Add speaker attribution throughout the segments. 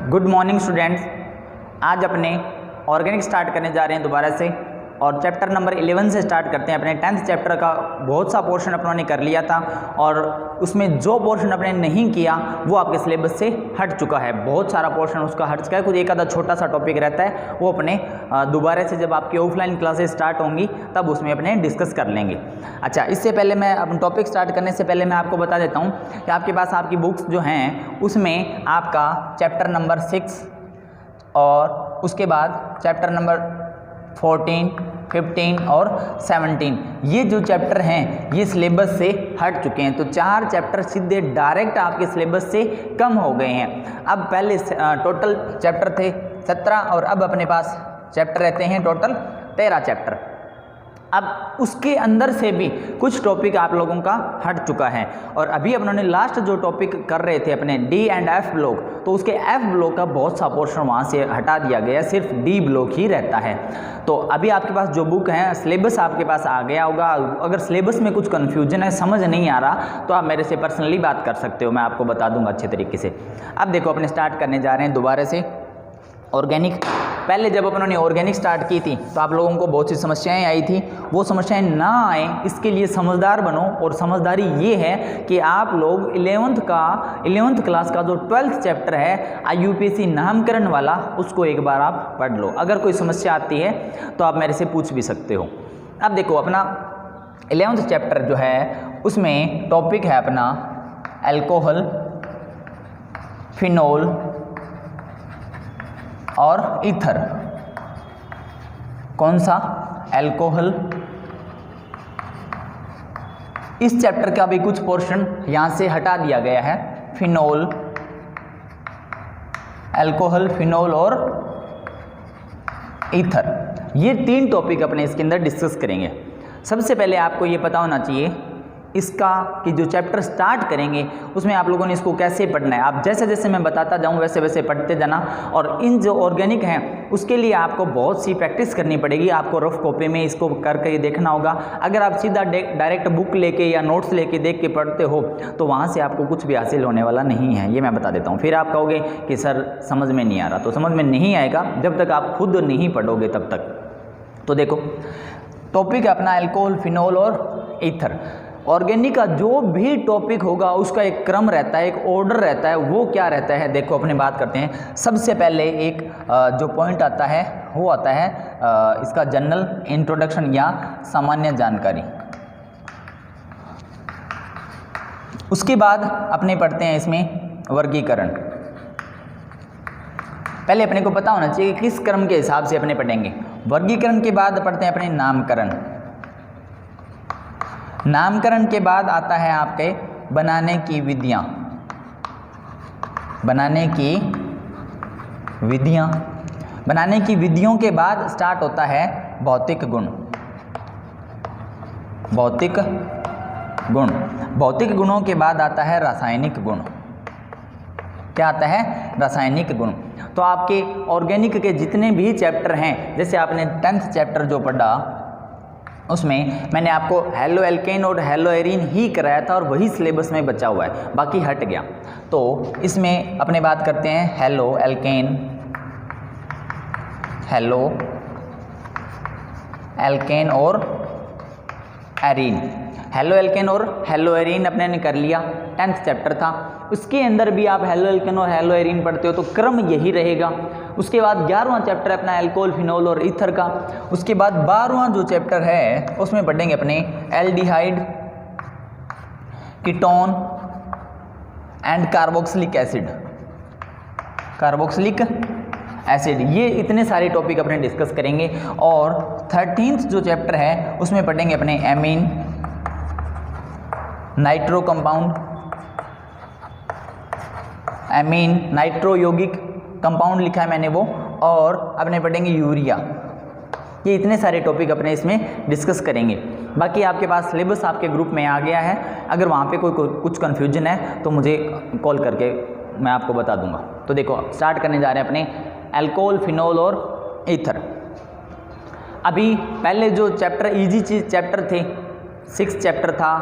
Speaker 1: Good morning students. आज अपने organic start करने जा रहे हैं दोबारा से और चैप्टर नंबर 11 से स्टार्ट करते हैं। अपने 10th चैप्टर का बहुत सा पोर्शन अपनों ने कर लिया था और उसमें जो पोर्शन अपने नहीं किया वो आपके सिलेबस से हट चुका है। बहुत सारा पोर्शन उसका हट चुका है। कुछ एक आधा छोटा सा टॉपिक रहता है वो अपने दोबारा से जब आपकी ऑफलाइन क्लासेस स्टार्ट होंगी तब उसमें अपने डिस्कस कर लेंगे। अच्छा, इससे पहले मैं अपना टॉपिक स्टार्ट करने से पहले मैं आपको बता देता हूँ कि आपके पास आपकी बुक्स जो हैं उसमें आपका चैप्टर नंबर 6 और उसके बाद चैप्टर नंबर 14, 15 और 17 ये जो चैप्टर हैं ये सिलेबस से हट चुके हैं। तो 4 चैप्टर सीधे डायरेक्ट आपके सिलेबस से कम हो गए हैं। अब पहले टोटल चैप्टर थे 17 और अब अपने पास चैप्टर रहते हैं टोटल 13 चैप्टर। अब उसके अंदर से भी कुछ टॉपिक आप लोगों का हट चुका है और अभी अपनों लास्ट जो टॉपिक कर रहे थे अपने डी एंड एफ ब्लॉक, तो उसके एफ ब्लॉक का बहुत सा पोर्शन वहाँ से हटा दिया गया, सिर्फ डी ब्लॉक ही रहता है। तो अभी आपके पास जो बुक है सिलेबस आपके पास आ गया होगा। अगर सिलेबस में कुछ कन्फ्यूजन है, समझ नहीं आ रहा, तो आप मेरे से पर्सनली बात कर सकते हो, मैं आपको बता दूंगा अच्छे तरीके से। अब देखो अपने स्टार्ट करने जा रहे हैं दोबारा से ऑर्गेनिक। पहले जब अपनों ने ऑर्गेनिक स्टार्ट की थी तो आप लोगों को बहुत सी समस्याएं आई थी। वो समस्याएं ना आए इसके लिए समझदार बनो, और समझदारी ये है कि आप लोग 11th क्लास का जो 12th चैप्टर है IUPAC नामकरण वाला, उसको एक बार आप पढ़ लो। अगर कोई समस्या आती है तो आप मेरे से पूछ भी सकते हो। अब देखो अपना 11th चैप्टर जो है उसमें टॉपिक है अपना अल्कोहल, फिनोल और ईथर। कौन सा? अल्कोहल। इस चैप्टर का भी कुछ पोर्शन यहां से हटा दिया गया है। फिनोल, अल्कोहल, फिनोल और ईथर, ये 3 टॉपिक अपने इसके अंदर डिस्कस करेंगे। सबसे पहले आपको ये पता होना चाहिए इसका कि जो चैप्टर स्टार्ट करेंगे उसमें आप लोगों ने इसको कैसे पढ़ना है। आप जैसे जैसे मैं बताता जाऊं वैसे वैसे पढ़ते जाना। और इन जो ऑर्गेनिक हैं उसके लिए आपको बहुत सी प्रैक्टिस करनी पड़ेगी। आपको रफ कॉपी में इसको करके देखना होगा। अगर आप सीधा डायरेक्ट बुक लेके या नोट्स लेके देख के पढ़ते हो तो वहाँ से आपको कुछ भी हासिल होने वाला नहीं है, ये मैं बता देता हूँ। फिर आप कहोगे कि सर समझ में नहीं आ रहा, तो समझ में नहीं आएगा जब तक आप खुद नहीं पढ़ोगे तब तक। तो देखो टॉपिक है अपना अल्कोहल, फिनोल और ईथर। ऑर्गेनिक का जो भी टॉपिक होगा उसका एक क्रम रहता है, एक ऑर्डर रहता है। वो क्या रहता है देखो अपने बात करते हैं। सबसे पहले एक जो पॉइंट आता है वो आता है इसका जनरल इंट्रोडक्शन या सामान्य जानकारी। उसके बाद अपने पढ़ते हैं इसमें वर्गीकरण। पहले अपने को पता होना चाहिए कि किस क्रम के हिसाब से अपने पढ़ेंगे। वर्गीकरण के बाद पढ़ते हैं अपने नामकरण। नामकरण के बाद आता है आपके बनाने की विधियां। बनाने की विधियां, बनाने की विधियों के बाद स्टार्ट होता है भौतिक गुण। भौतिक गुण, भौतिक गुणों के बाद आता है रासायनिक गुण। क्या आता है? रासायनिक गुण। तो आपके ऑर्गेनिक के जितने भी चैप्टर हैं, जैसे आपने 10th चैप्टर जो पढ़ा उसमें मैंने आपको हेलो एल्केन और हेलो एरीन ही कराया था और वही सिलेबस में बचा हुआ है, बाकी हट गया। तो इसमें अपने बात करते हैं हेलो एल्केन, हेलो एल्केन और एरीन। हेलो एल्केन और हेलो एरीन अपने ने कर लिया, 10th चैप्टर था। उसके अंदर भी आप हेलो एल्केन और हेलो एरीन पढ़ते हो तो क्रम यही रहेगा। उसके बाद 11वां चैप्टर अपना अल्कोहल, फिनोल और ईथर का। उसके बाद 12वां जो चैप्टर है उसमें पढ़ेंगे अपने aldehyde, ketone and carboxylic acid. Carboxylic acid, ये इतने सारे टॉपिक अपने डिस्कस करेंगे। और 13th जो चैप्टर है उसमें पढ़ेंगे अपने amine, nitro compound, amine nitro यौगिक कंपाउंड लिखा है मैंने वो, और अपने पढ़ेंगे यूरिया। ये इतने सारे टॉपिक अपने इसमें डिस्कस करेंगे। बाकी आपके पास सिलेबस आपके ग्रुप में आ गया है। अगर वहाँ पे कोई कुछ कन्फ्यूजन है तो मुझे कॉल करके मैं आपको बता दूंगा। तो देखो स्टार्ट करने जा रहे हैं अपने अल्कोहल, फिनोल और ईथर। अभी पहले जो चैप्टर इजी चैप्टर थे, 6 चैप्टर था,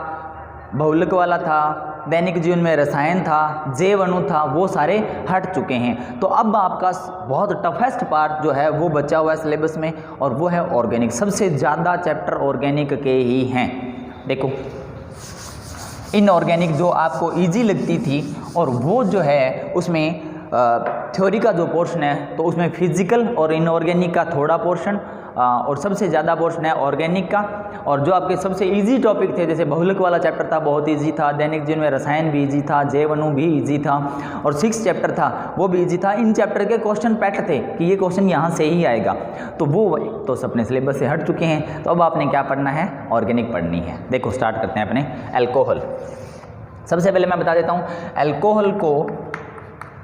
Speaker 1: बहुलक वाला था, दैनिक जीवन में रसायन था, जैव अणु था, वो सारे हट चुके हैं। तो अब आपका बहुत टफेस्ट पार्ट जो है वो बचा हुआ है सिलेबस में, और वो है ऑर्गेनिक। सबसे ज़्यादा चैप्टर ऑर्गेनिक के ही हैं। देखो इनऑर्गेनिक जो आपको इजी लगती थी, और वो जो है उसमें थ्योरी का जो पोर्शन है तो उसमें फिजिकल और इनऑर्गेनिक का थोड़ा पोर्शन, और सबसे ज़्यादा पोर्शन है ऑर्गेनिक का। और जो आपके सबसे इजी टॉपिक थे, जैसे बहुलक वाला चैप्टर था, बहुत इजी था। दैनिक जीवन में रसायन भी इजी था, जैव अणु भी इजी था, और 6 चैप्टर था वो भी इजी था। इन चैप्टर के क्वेश्चन पैट थे कि ये क्वेश्चन यहाँ से ही आएगा, तो वो तो अपने सिलेबस से हट चुके हैं। तो अब आपने क्या पढ़ना है, ऑर्गेनिक पढ़नी है। देखो स्टार्ट करते हैं अपने अल्कोहल। सबसे पहले मैं बता देता हूँ, अल्कोहल को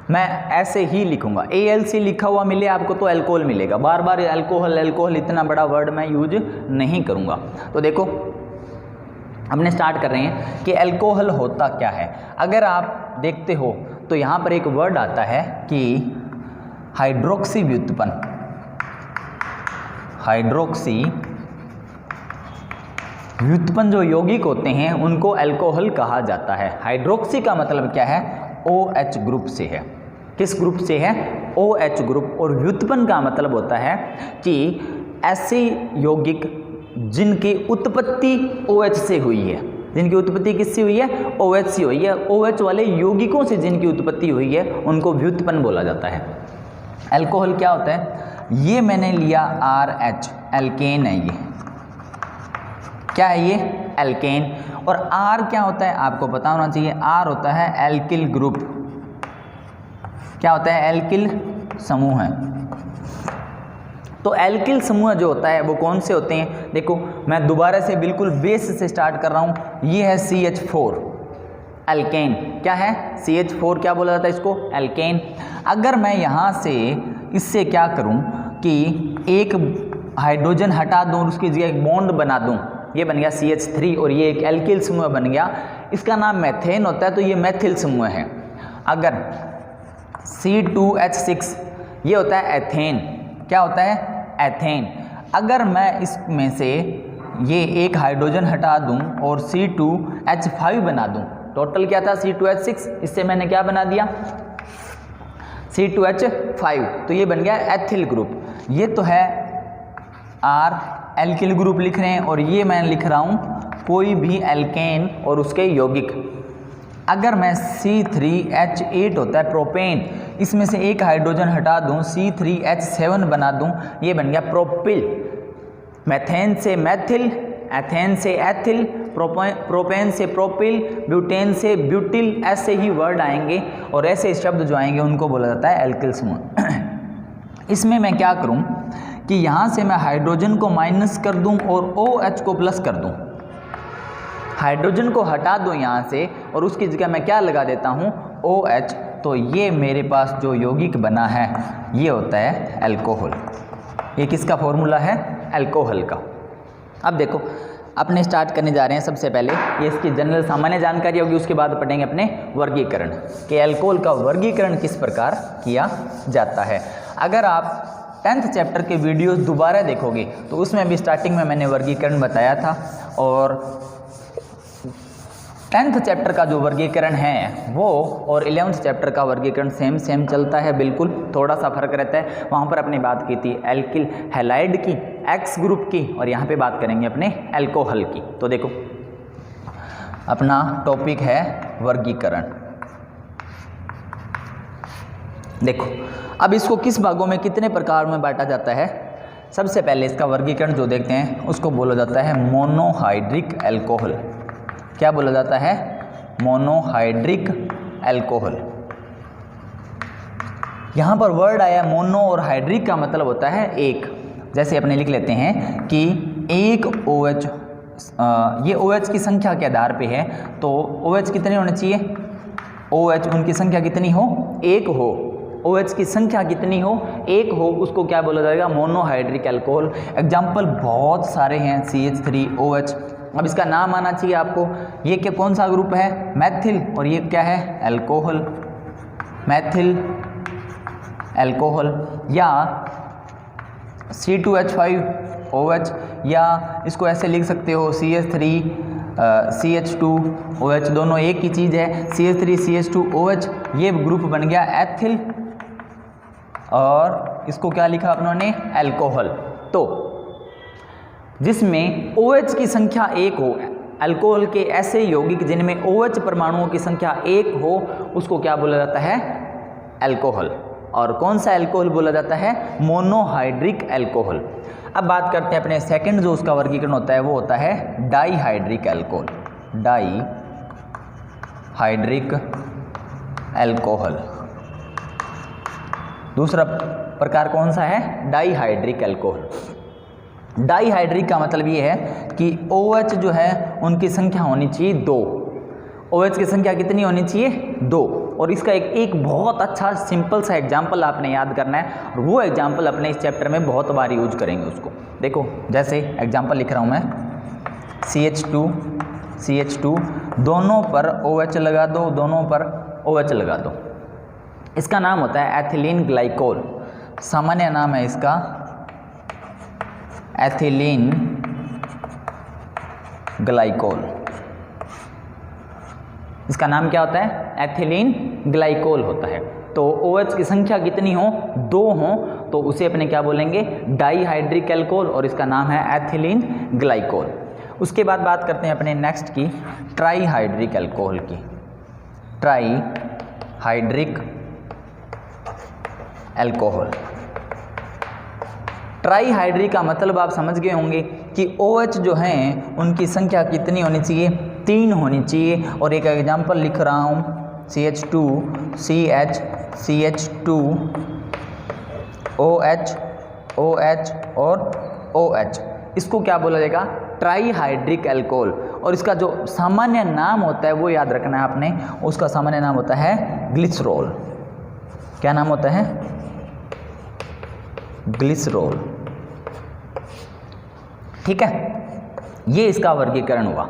Speaker 1: मैं ऐसे ही लिखूंगा, ALC लिखा हुआ मिले आपको तो अल्कोहल मिलेगा। बार बार अल्कोहल अल्कोहल इतना बड़ा वर्ड मैं यूज नहीं करूंगा। तो देखो हमने स्टार्ट कर रहे हैं कि अल्कोहल होता क्या है। अगर आप देखते हो तो यहाँ पर एक वर्ड आता है कि हाइड्रोक्सी व्युत्पन्न। हाइड्रोक्सी व्युत्पन्न जो यौगिक होते हैं उनको अल्कोहल कहा जाता है। हाइड्रोक्सी का मतलब क्या है, OH ग्रुप से है। किस ग्रुप से है, OH ग्रुप। और व्युत्पन्न का मतलब होता है कि ऐसे यौगिक जिनकी उत्पत्ति OH से हुई है। जिनकी उत्पत्ति किससे हुई है, OH से हुई है। OH वाले यौगिकों से जिनकी उत्पत्ति हुई है उनको व्युत्पन्न बोला जाता है। अल्कोहल क्या होता है, ये मैंने लिया RH, एल्केन है। ये क्या है, ये एल्केन। और R क्या होता है आपको पता होना चाहिए, R होता है एल्किल ग्रुप। क्या होता है, एल्किल समूह है। तो एल्किल समूह जो होता है वो कौन से होते हैं, देखो मैं दोबारा से बिल्कुल बेस से स्टार्ट कर रहा हूँ। ये है CH4 एल्केन। क्या है, CH4 क्या बोला जाता है इसको, एल्केन। अगर मैं यहाँ से इससे क्या करूँ कि एक हाइड्रोजन हटा दूँ, उसकी जगह एक बॉन्ड बना दूँ, ये बन गया CH3 और ये एक एल्किल समूह बन गया। इसका नाम मेथेन होता है, तो ये मेथिल समूह है। अगर C2H6 ये होता है एथेन। क्या होता है, एथेन। अगर मैं इसमें से ये एक हाइड्रोजन हटा दूं और C2H5 बना दूं, टोटल क्या था C2H6, इससे मैंने क्या बना दिया C2H5, तो ये बन गया एथिल ग्रुप। ये तो है R एल्किल ग्रुप लिख रहे हैं, और ये मैं लिख रहा हूँ कोई भी एल्केन और उसके यौगिक। अगर मैं C3H8 होता है प्रोपेन, इसमें से एक हाइड्रोजन हटा दूँ, C3H7 बना दूँ, ये बन गया प्रोपिल। मैथेन से मैथिल, एथेन से एथिल, प्रोपेन से प्रोपिल, ब्यूटेन से ब्यूटिल, ऐसे ही वर्ड आएंगे और ऐसे शब्द जो आएंगे उनको बोला जाता है एल्किल समूह। इसमें मैं क्या करूं कि यहाँ से मैं हाइड्रोजन को माइनस कर दूं और OH को प्लस कर दूं। हाइड्रोजन को हटा दूं यहाँ से और उसकी जगह मैं क्या लगा देता हूँ, OH। तो ये मेरे पास जो यौगिक बना है ये होता है अल्कोहल। ये किसका फॉर्मूला है, अल्कोहल का। अब देखो अपने स्टार्ट करने जा रहे हैं। सबसे पहले ये इसकी जनरल सामान्य जानकारी होगी, उसके बाद पढ़ेंगे अपने वर्गीकरण कि अल्कोहल का वर्गीकरण किस प्रकार किया जाता है। अगर आप 10th चैप्टर के वीडियोस दोबारा देखोगे तो उसमें भी स्टार्टिंग में मैंने वर्गीकरण बताया था, और 10th चैप्टर का जो वर्गीकरण है वो और 11th चैप्टर का वर्गीकरण सेम चलता है, बिल्कुल थोड़ा सा फर्क रहता है। वहाँ पर अपनी बात की थी एल्किल हैलाइड की, X ग्रुप की, और यहाँ पे बात करेंगे अपने अल्कोहल की। तो देखो अपना टॉपिक है वर्गीकरण। देखो अब इसको किस भागों में कितने प्रकार में बांटा जाता है। सबसे पहले इसका वर्गीकरण जो देखते हैं उसको बोला जाता है मोनोहाइड्रिक अल्कोहल। क्या बोला जाता है, मोनोहाइड्रिक अल्कोहल। यहाँ पर वर्ड आया मोनो और हाइड्रिक का मतलब होता है एक। जैसे अपने लिख लेते हैं कि एक OH, ये OH की संख्या के आधार पे है, तो OH कितने होने चाहिए, OH उनकी संख्या कितनी हो, एक हो। OH की संख्या कितनी हो, एक हो, उसको क्या बोला जाएगा, मोनोहाइड्रिक अल्कोहल। एग्जाम्पल बहुत सारे हैं, CH3OH। अब इसका नाम आना चाहिए आपको। ये क्या कौन सा ग्रुप है, मैथिल, और ये क्या है, अल्कोहल, मैथिल अल्कोहल, या C2H5OH, या इसको ऐसे लिख सकते हो CH3 CH2OH दोनों एक ही चीज़ है। CH3CH2OH ये ग्रुप बन गया एथिल और इसको क्या लिखा अपनों ने, अल्कोहल। तो जिसमें OH की संख्या 1 हो, अल्कोहल के ऐसे यौगिक जिनमें OH परमाणुओं की संख्या 1 हो उसको क्या बोला जाता है, अल्कोहल। और कौन सा अल्कोहल बोला जाता है, मोनोहाइड्रिक अल्कोहल। अब बात करते हैं अपने सेकंड जो उसका वर्गीकरण होता है वो होता है डाईहाइड्रिक अल्कोहल, डाईहाइड्रिक अल्कोहल। दूसरा प्रकार कौन सा है, डाईहाइड्रिक अल्कोहल। डाईहाइड्रिक का मतलब ये है कि OH जो है उनकी संख्या होनी चाहिए 2। OH की संख्या कितनी होनी चाहिए, 2। और इसका एक बहुत अच्छा सिंपल सा एग्जाम्पल आपने याद करना है और वो एग्जाम्पल अपने इस चैप्टर में बहुत बार यूज करेंगे उसको। देखो जैसे एग्जाम्पल लिख रहा हूँ मैं, CH2 दोनों पर OH लगा दो, दोनों पर OH लगा दो। इसका नाम होता है एथिलीन ग्लाइकोल, सामान्य नाम है इसका एथिलीन ग्लाइकोल। इसका नाम क्या होता है, एथिलीन ग्लाइकोल होता है। तो OH की संख्या कितनी हो, 2 हो, तो उसे अपने क्या बोलेंगे, डाईहाइड्रिक अल्कोहल और इसका नाम है एथिलीन ग्लाइकोल। उसके बाद बात करते हैं अपने नेक्स्ट की ट्राईहाइड्रिक अल्कोहल की, ट्राईहाइड्रिक अल्कोहल। ट्राईहाइड्रिक का मतलब आप समझ गए होंगे कि OH जो हैं उनकी संख्या कितनी होनी चाहिए, 3 होनी चाहिए। और एक एग्जांपल लिख रहा हूँ, CH2 CH CH2 OH OH और OH, इसको क्या बोला जाएगा, ट्राईहाइड्रिक अल्कोहल। और इसका जो सामान्य नाम होता है वो याद रखना है आपने, उसका सामान्य नाम होता है ग्लिसरॉल। क्या नाम होता है, ग्लिसरॉल। ठीक है, ये इसका वर्गीकरण हुआ।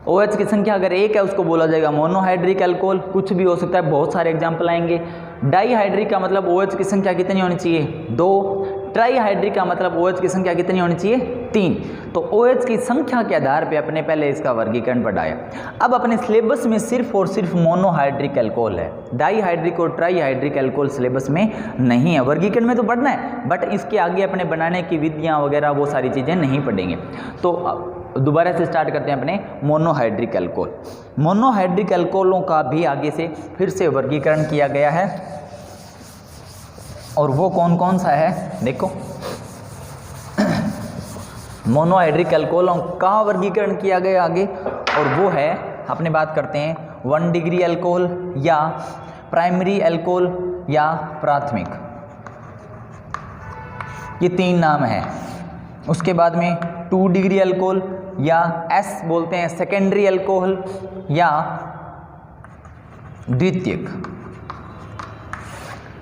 Speaker 1: OH की संख्या अगर 1 है उसको बोला जाएगा मोनोहाइड्रिक अल्कोहल, कुछ भी हो सकता है, बहुत सारे एग्जाम्पल आएंगे। डाईहाइड्रिक का मतलब OH की संख्या कितनी होनी चाहिए, 2। ट्राईहाइड्रिक का मतलब OH की संख्या कितनी होनी चाहिए, 3। तो OH की संख्या के आधार पे अपने पहले इसका वर्गीकरण पढ़ाया। अब अपने सिलेबस में सिर्फ और सिर्फ मोनोहाइड्रिक अल्कोहल है, डाईहाइड्रिक और ट्राईहाइड्रिक अल्कोहल सिलेबस में नहीं है। वर्गीकरण में तो पढ़ना है बट इसके आगे अपने बनाने की विधियाँ वगैरह वो सारी चीज़ें नहीं पढ़ेंगे। तो दोबारा से स्टार्ट करते हैं अपने मोनोहाइड्रिक अल्कोहल। मोनोहाइड्रिक अल्कोहलों का भी आगे से फिर से वर्गीकरण किया गया है और वो कौन कौन सा है, देखो मोनोहाइड्रिक अल्कोहलों का वर्गीकरण किया गया आगे, और वो है अपने बात करते हैं 1 डिग्री अल्कोहल या प्राइमरी अल्कोहल या प्राथमिक, ये 3 नाम है। उसके बाद में 2 डिग्री अल्कोहल या S बोलते हैं सेकेंडरी अल्कोहल या द्वितीयक।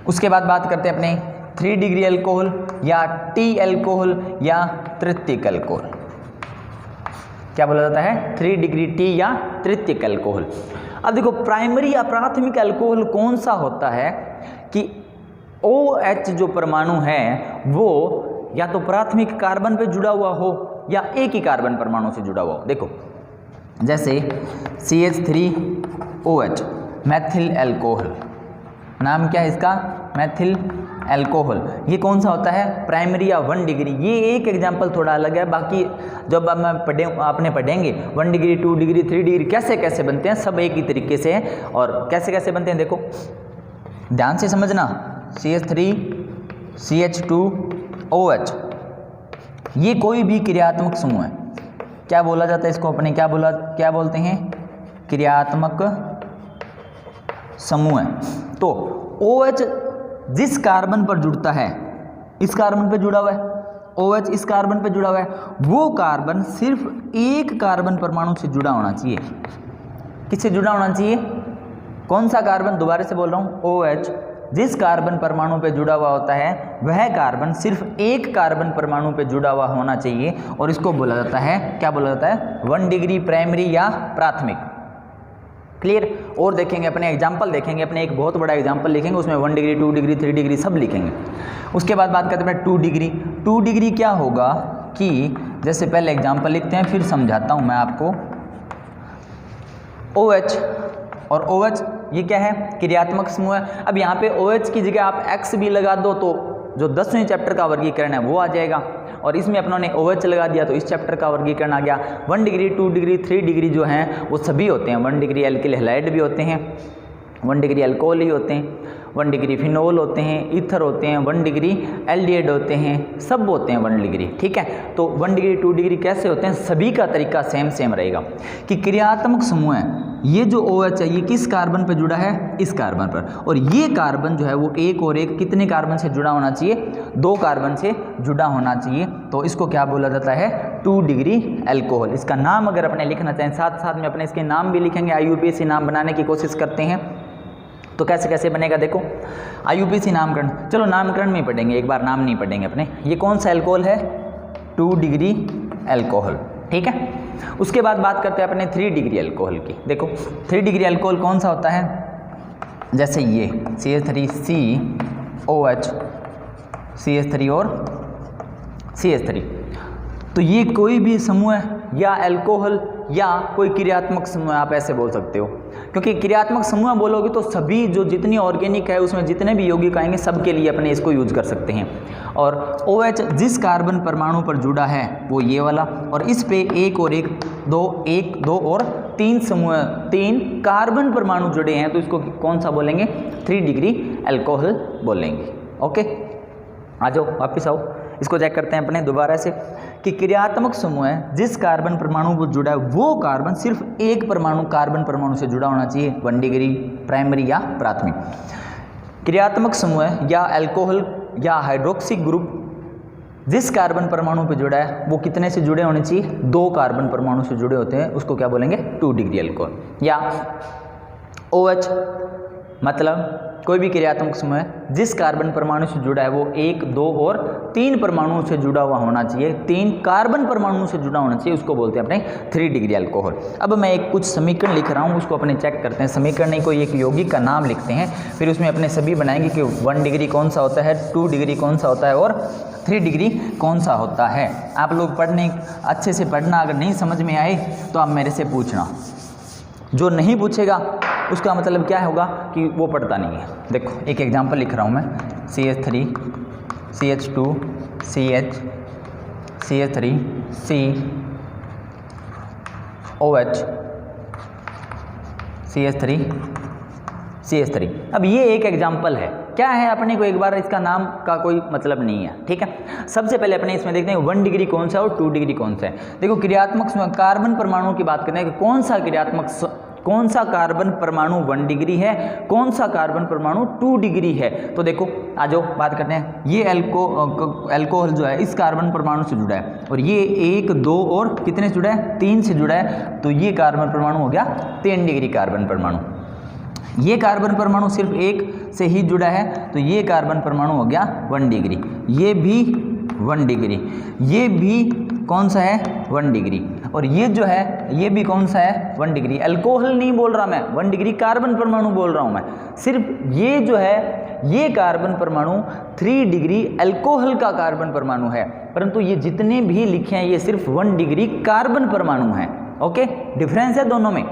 Speaker 1: उसके बाद बात करते हैं अपने 3 डिग्री अल्कोहल या T अल्कोहल या तृतीयक अल्कोहल। क्या बोला जाता है, 3 डिग्री T या तृतीयक अल्कोहल। अब देखो प्राइमरी या प्राथमिक अल्कोहल कौन सा होता है कि OH जो परमाणु है वो या तो प्राथमिक कार्बन पे जुड़ा हुआ हो या एक ही कार्बन परमाणु से जुड़ा हुआ हो। देखो जैसे CH3OH मैथिल अल्कोहल, नाम क्या है इसका, मैथिल अल्कोहल। ये कौन सा होता है, प्राइमरी या 1 डिग्री। ये एक एग्जांपल थोड़ा अलग है, बाकी जब आपने पढ़ेंगे 1 डिग्री 2 डिग्री 3 डिग्री कैसे कैसे बनते हैं सब एक ही तरीके से है। और कैसे कैसे बनते हैं देखो ध्यान से समझना, CH3 CH2OH ये कोई भी क्रियात्मक समूह है। क्या बोला जाता है इसको अपने, क्या बोलते हैं, क्रियात्मक समूह है। तो OH जिस कार्बन पर जुड़ता है, इस कार्बन पर जुड़ा हुआ है, OH इस कार्बन पर जुड़ा हुआ है, वो कार्बन सिर्फ एक कार्बन परमाणु से जुड़ा होना चाहिए। किससे जुड़ा होना चाहिए, कौन सा कार्बन, दोबारा से बोल रहा हूँ, OH जिस कार्बन परमाणु पे जुड़ा हुआ होता है वह कार्बन सिर्फ एक कार्बन परमाणु पे जुड़ा हुआ होना चाहिए और इसको बोला जाता है, क्या बोला जाता है, 1 डिग्री प्राइमरी या प्राथमिक। क्लियर। और देखेंगे अपने एग्जाम्पल, देखेंगे अपने एक बहुत बड़ा एग्जाम्पल लिखेंगे, उसमें 1 डिग्री 2 डिग्री 3 डिग्री सब लिखेंगे। उसके बाद बात करते हैं 2 डिग्री। 2 डिग्री क्या होगा कि जैसे पहले एग्जाम्पल लिखते हैं फिर समझाता हूँ मैं आपको। OH, और OH ये क्या है, क्रियात्मक समूह है। अब यहाँ पे OH की जगह आप X भी लगा दो तो जो 10वें चैप्टर का वर्गीकरण है वो आ जाएगा, और इसमें अपनों ने OH लगा दिया तो इस चैप्टर का वर्गीकरण आ गया। 1 डिग्री 2 डिग्री 3 डिग्री जो हैं वो सभी होते हैं। 1 डिग्री एल्किल हैलाइड भी होते हैं, 1 डिग्री अल्कोहल ही होते हैं, 1 डिग्री फिनोल होते हैं, ईथर होते हैं, 1 डिग्री एल्डिहाइड होते हैं, सब होते हैं 1 डिग्री। ठीक है, तो 1 डिग्री 2 डिग्री कैसे होते हैं, सभी का तरीका सेम रहेगा कि क्रियात्मक समूह है। ये जो OH है ये किस कार्बन पर जुड़ा है, इस कार्बन पर, और ये कार्बन जो है वो एक और एक कितने कार्बन से जुड़ा होना चाहिए, 2 कार्बन से जुड़ा होना चाहिए। तो इसको क्या बोला जाता है, 2 डिग्री अल्कोहल। इसका नाम अगर अपने लिखना चाहें, साथ साथ में अपने इसके नाम भी लिखेंगे, IUPAC नाम बनाने की कोशिश करते हैं। तो कैसे कैसे बनेगा देखो, IUPAC नामकरण, चलो नामकरण में पढ़ेंगे, एक बार नाम नहीं पढ़ेंगे अपने। ये कौन सा अल्कोहल है, 2 डिग्री अल्कोहल। ठीक है, उसके बाद बात करते हैं अपने 3 डिग्री अल्कोहल की। देखो 3 डिग्री अल्कोहल कौन सा होता है, जैसे ये CH3COH, CH3 और CH3। तो ये कोई भी समूह है या अल्कोहल या कोई क्रियात्मक समूह, आप ऐसे बोल सकते हो, क्योंकि क्रियात्मक समूह बोलोगे तो सभी जो जितनी ऑर्गेनिक है उसमें जितने भी यौगिक आएंगे सबके लिए अपने इसको यूज कर सकते हैं। और OH जिस कार्बन परमाणु पर जुड़ा है वो ये वाला, और इस पे एक और एक दो और 3 समूह 3 कार्बन परमाणु जुड़े हैं, तो इसको कौन सा बोलेंगे, 3 डिग्री अल्कोहल बोलेंगे। ओके, आ जाओ वापिस आओ, इसको चेक करते हैं अपने दोबारा से कि क्रियात्मक समूह है जिस कार्बन परमाणु को जुड़ा है वो कार्बन सिर्फ एक परमाणु कार्बन परमाणु से जुड़ा होना चाहिए, 1 डिग्री प्राइमरी या प्राथमिक। क्रियात्मक समूह है या अल्कोहल या हाइड्रोक्सी ग्रुप जिस कार्बन परमाणु पे जुड़ा है वो कितने से जुड़े होने चाहिए, 2 कार्बन परमाणु से जुड़े होते हैं, उसको क्या बोलेंगे, 2 डिग्री अल्कोहल। या OH मतलब कोई भी क्रियात्मक समूह है जिस कार्बन परमाणु से जुड़ा है वो 1, 2 और 3 परमाणुओं से जुड़ा हुआ होना चाहिए, 3 कार्बन परमाणुओं से जुड़ा होना चाहिए, उसको बोलते हैं अपने 3 डिग्री अल्कोहल। अब मैं एक कुछ समीकरण लिख रहा हूँ, उसको अपने चेक करते हैं। समीकरण नहीं, कोई एक यौगिक का नाम लिखते हैं, फिर उसमें अपने सभी बनाएंगे कि 1 डिग्री कौन सा होता है, 2 डिग्री कौन सा होता है और 3 डिग्री कौन सा होता है। आप लोग पढ़ने अच्छे से पढ़ना, अगर नहीं समझ में आए तो आप मेरे से पूछना, जो नहीं पूछेगा उसका मतलब क्या होगा कि वो पढ़ता नहीं है। देखो एक एग्जांपल लिख रहा हूँ मैं, CH3 CH2 CH CH3 COH CH3 CH3। अब ये एक एग्जांपल है, क्या है अपने को एक बार इसका नाम का कोई मतलब नहीं है। ठीक है, सबसे पहले अपने इसमें देखते हैं 1 डिग्री कौन सा है और 2 डिग्री कौन सा है। देखो क्रियात्मक कार्बन परमाणु की बात करते हैं कि कौन सा कार्बन परमाणु 1 डिग्री है, कौन सा कार्बन परमाणु 2 डिग्री है। तो देखो आ जाओ बात करते हैं, ये अल्कोहल जो है इस कार्बन परमाणु से जुड़ा है, और ये 1, 2 और कितने से जुड़ा है, 3 से जुड़ा है, तो ये कार्बन परमाणु हो गया 3 डिग्री कार्बन परमाणु। ये कार्बन परमाणु सिर्फ 1 से ही जुड़ा है, तो ये कार्बन परमाणु हो गया 1 डिग्री, ये भी 1 डिग्री, ये भी कौन सा है 1 डिग्री, और ये जो है ये भी कौन सा है 1 डिग्री। अल्कोहल नहीं बोल रहा मैं, 1 डिग्री कार्बन परमाणु बोल रहा हूँ मैं। सिर्फ ये जो है ये कार्बन परमाणु 3 डिग्री अल्कोहल का कार्बन परमाणु है, परंतु ये जितने भी लिखे हैं ये सिर्फ 1 डिग्री कार्बन परमाणु हैं। ओके, डिफरेंस है दोनों में,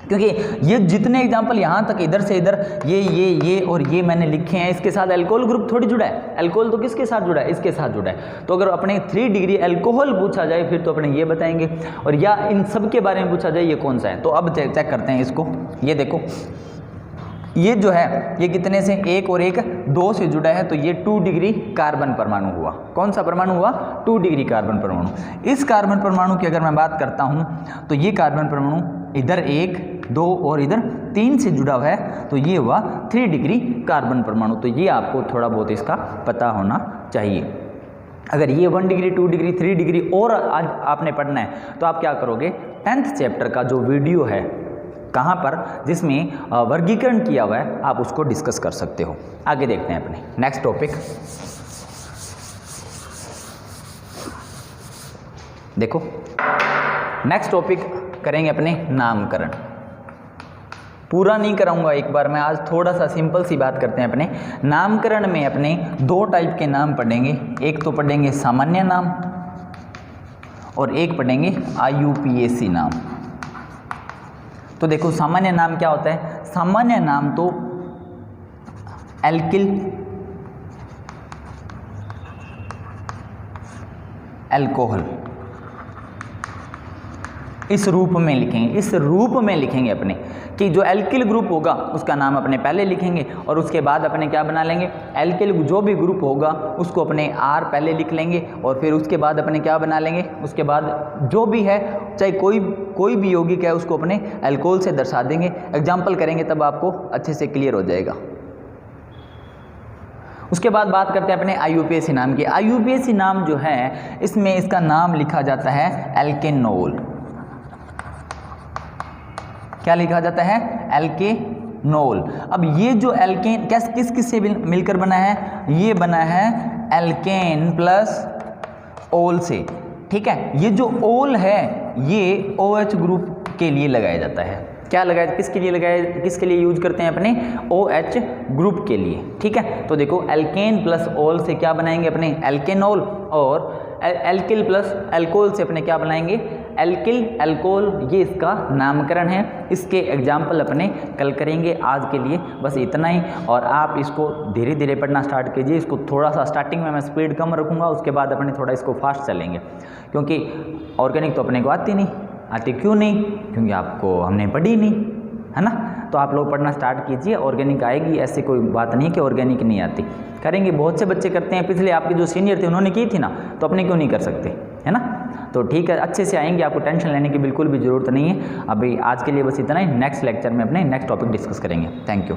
Speaker 1: क्योंकि ये जितने एग्जाम्पल यहाँ तक इधर से इधर ये और ये मैंने लिखे हैं, इसके साथ अल्कोहल ग्रुप थोड़ी जुड़ा है। अल्कोहल तो किसके साथ जुड़ा है, इसके साथ जुड़ा है। तो अगर अपने 3 डिग्री अल्कोहल पूछा जाए फिर तो अपने ये बताएंगे, और या इन सब के बारे में पूछा जाए ये कौन सा है। तो अब चेक करते हैं इसको, ये देखो ये जो है ये कितने से 1 और 1 2 से जुड़ा है, तो ये 2 डिग्री कार्बन परमाणु हुआ। कौन सा परमाणु हुआ, 2 डिग्री कार्बन परमाणु। इस कार्बन परमाणु की अगर मैं बात करता हूँ तो ये कार्बन परमाणु इधर 1, 2 और इधर 3 से जुड़ा हुआ है, तो ये हुआ 3 डिग्री कार्बन परमाणु। तो ये आपको थोड़ा बहुत इसका पता होना चाहिए। अगर ये 1 डिग्री 2 डिग्री 3 डिग्री और आज आपने पढ़ना है तो आप क्या करोगे, 10th चैप्टर का जो वीडियो है कहाँ पर जिसमें वर्गीकरण किया हुआ है आप उसको डिस्कस कर सकते हो। आगे देखते हैं अपने नेक्स्ट टॉपिक। देखो नेक्स्ट टॉपिक करेंगे अपने नामकरण। पूरा नहीं कराऊंगा एक बार मैं, आज थोड़ा सा सिंपल सी बात करते हैं। अपने नामकरण में अपने 2 टाइप के नाम पढ़ेंगे, एक तो पढ़ेंगे सामान्य नाम और एक पढ़ेंगे IUPAC नाम। तो देखो सामान्य नाम क्या होता है, सामान्य नाम तो एल्किल, अल्कोहल, इस रूप में लिखेंगे, इस रूप में लिखेंगे अपने कि जो एल्किल ग्रुप होगा उसका नाम अपने पहले लिखेंगे और उसके बाद अपने क्या बना लेंगे, एल्किल जो भी ग्रुप होगा उसको अपने आर पहले लिख लेंगे और फिर उसके बाद अपने क्या बना लेंगे, उसके बाद जो भी है चाहे कोई भी यौगिक है उसको अपने अल्कोहल से दर्शा देंगे। एग्जाम्पल करेंगे तब आपको अच्छे से क्लियर हो जाएगा। उसके बाद बात करते हैं अपने IUPAC नाम की। IUPAC नाम जो है इसमें इसका नाम लिखा जाता है एल्केनोल। क्या लिखा जाता है, एल्केनोल। अब ये जो एल्केन किस किस से मिलकर बना है, ये बना है एल्केन प्लस ओल से, ठीक है। ये जो ओल है ये OH ग्रुप के लिए लगाया जाता है। क्या लगाया, किसके लिए लगाया, किसके लिए यूज करते हैं अपने, OH ग्रुप के लिए, ठीक है। तो देखो एल्केन प्लस ओल से क्या बनाएंगे अपने, एल्केनोल, और एल्किल प्लस अल्कोहल से अपने क्या बनाएंगे, एल्किल अल्कोहल। ये इसका नामकरण है। इसके एग्जाम्पल अपने कल करेंगे। आज के लिए बस इतना ही, और आप इसको धीरे धीरे पढ़ना स्टार्ट कीजिए। इसको थोड़ा सा स्टार्टिंग में मैं स्पीड कम रखूँगा, उसके बाद अपने थोड़ा इसको फास्ट चलेंगे, क्योंकि ऑर्गेनिक तो अपने को आती नहीं। आती क्यों नहीं, क्योंकि आपको हमने पढ़ी नहीं, है ना। तो आप लोग पढ़ना स्टार्ट कीजिए, ऑर्गेनिक आएगी, ऐसे कोई बात नहीं कि ऑर्गेनिक नहीं आती। करेंगे, बहुत से बच्चे करते हैं, पिछले आपके जो सीनियर थे उन्होंने की थी ना, तो अपने क्यों नहीं कर सकते, है ना। तो ठीक है, अच्छे से आएंगे, आपको टेंशन लेने की बिल्कुल भी ज़रूरत नहीं है। अभी आज के लिए बस इतना ही। नेक्स्ट लेक्चर में अपने नेक्स्ट टॉपिक डिस्कस करेंगे। Thank you.